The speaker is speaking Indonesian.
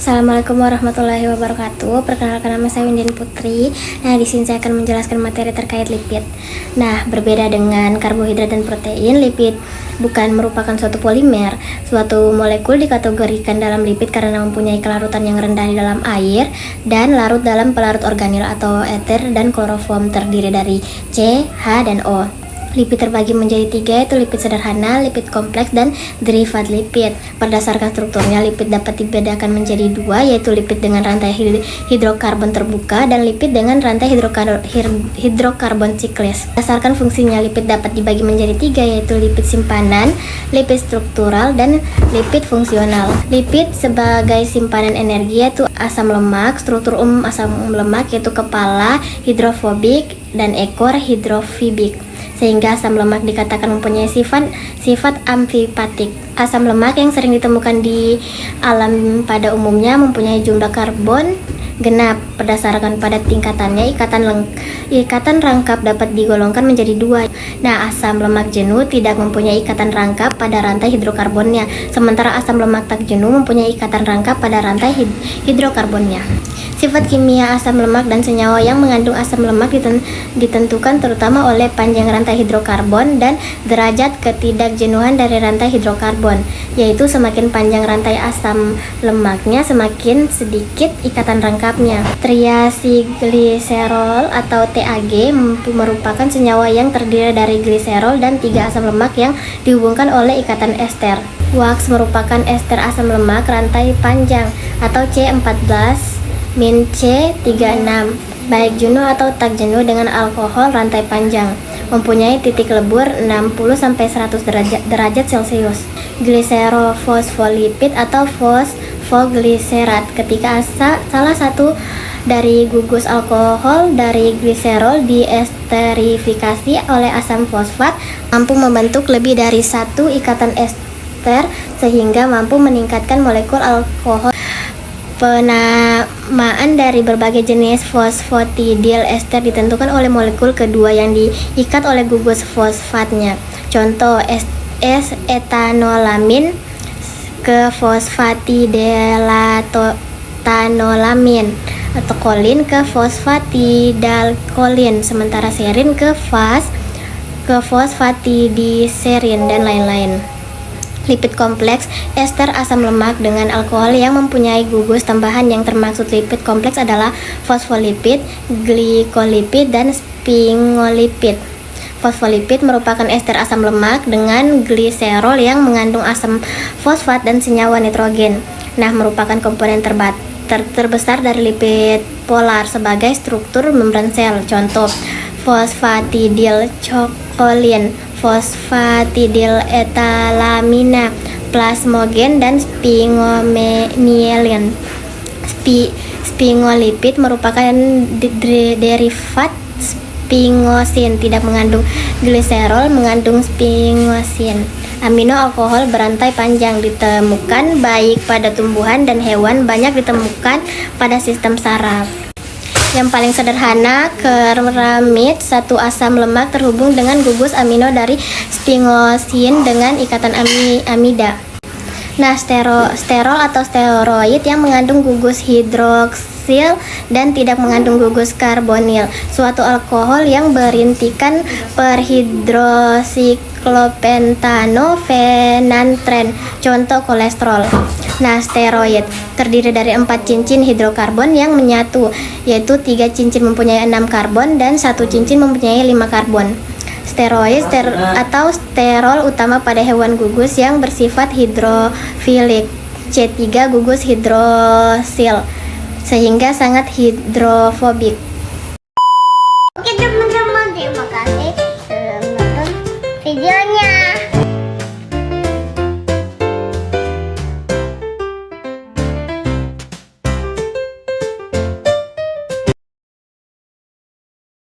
Assalamualaikum warahmatullahi wabarakatuh. Perkenalkan, nama saya Windian Putri. Nah, di sini saya akan menjelaskan materi terkait lipid. Nah, berbeda dengan karbohidrat dan protein, lipid bukan merupakan suatu polimer. Suatu molekul dikategorikan dalam lipid karena mempunyai kelarutan yang rendah di dalam air dan larut dalam pelarut organil atau eter dan kloroform, terdiri dari C, H, dan O. Lipid terbagi menjadi 3, yaitu lipid sederhana, lipid kompleks, dan derivat lipid. Berdasarkan strukturnya, lipid dapat dibedakan menjadi 2, yaitu lipid dengan rantai hidrokarbon terbuka dan lipid dengan rantai hidrokarbon siklis. Berdasarkan fungsinya, lipid dapat dibagi menjadi 3, yaitu lipid simpanan, lipid struktural, dan lipid fungsional. Lipid sebagai simpanan energi yaitu asam lemak. Struktur umum asam lemak yaitu kepala hidrofobik dan ekor hidrofibik, sehingga asam lemak dikatakan mempunyai sifat amfipatik. Asam lemak yang sering ditemukan di alam pada umumnya mempunyai jumlah karbon genap. Berdasarkan pada tingkatannya, ikatan rangkap dapat digolongkan menjadi 2. Nah, asam lemak jenuh tidak mempunyai ikatan rangkap pada rantai hidrokarbonnya, sementara asam lemak tak jenuh mempunyai ikatan rangkap pada rantai hidrokarbonnya. Sifat kimia asam lemak dan senyawa yang mengandung asam lemak ditentukan terutama oleh panjang rantai hidrokarbon dan derajat ketidakjenuhan dari rantai hidrokarbon, yaitu semakin panjang rantai asam lemaknya, semakin sedikit ikatan rangkapnya. Triacylglycerol atau TAG merupakan senyawa yang terdiri dari gliserol dan 3 asam lemak yang dihubungkan oleh ikatan ester. Wax merupakan ester asam lemak rantai panjang atau C14 C36, baik jenuh atau tak jenuh dengan alkohol rantai panjang, mempunyai titik lebur 60-100 derajat Celcius. Gliserofosfolipid atau fosfogliserat, ketika salah satu dari gugus alkohol dari gliserol diesterifikasi oleh asam fosfat, mampu membentuk lebih dari satu ikatan ester sehingga mampu meningkatkan molekul alkohol. Penamaan dari berbagai jenis fosfatidil ester ditentukan oleh molekul kedua yang diikat oleh gugus fosfatnya. Contoh etanolamin ke fosfatidilatotanolamin atau kolin ke fosfatidalkolin, sementara serin ke fosfatidiserin, dan lain-lain. Lipid kompleks, ester asam lemak dengan alkohol yang mempunyai gugus tambahan. Yang termaksud lipid kompleks adalah fosfolipid, glikolipid, dan sphingolipid. Fosfolipid merupakan ester asam lemak dengan gliserol yang mengandung asam fosfat dan senyawa nitrogen. Nah, merupakan komponen terbesar dari lipid polar sebagai struktur membran sel. Contoh fosfatidilcokolin, fosfatidil etalamina, plasmogen, dan sphingomyelin. Sphingolipid merupakan derivat sphingosin, tidak mengandung gliserol, mengandung sphingosin. Amino alkohol berantai panjang ditemukan baik pada tumbuhan dan hewan, banyak ditemukan pada sistem saraf. Yang paling sederhana, keramid, satu asam lemak terhubung dengan gugus amino dari sphingosine dengan ikatan amida. Nah, sterol atau steroid yang mengandung gugus hidroksil dan tidak mengandung gugus karbonil, suatu alkohol yang berintikan perhidrosiklopentanofenantren, contoh kolesterol. Nah, steroid terdiri dari 4 cincin hidrokarbon yang menyatu, yaitu 3 cincin mempunyai 6 karbon dan 1 cincin mempunyai 5 karbon. Steroid atau sterol utama pada hewan gugus yang bersifat hidrofilik, C3 gugus hidrosil, sehingga sangat hidrofobik.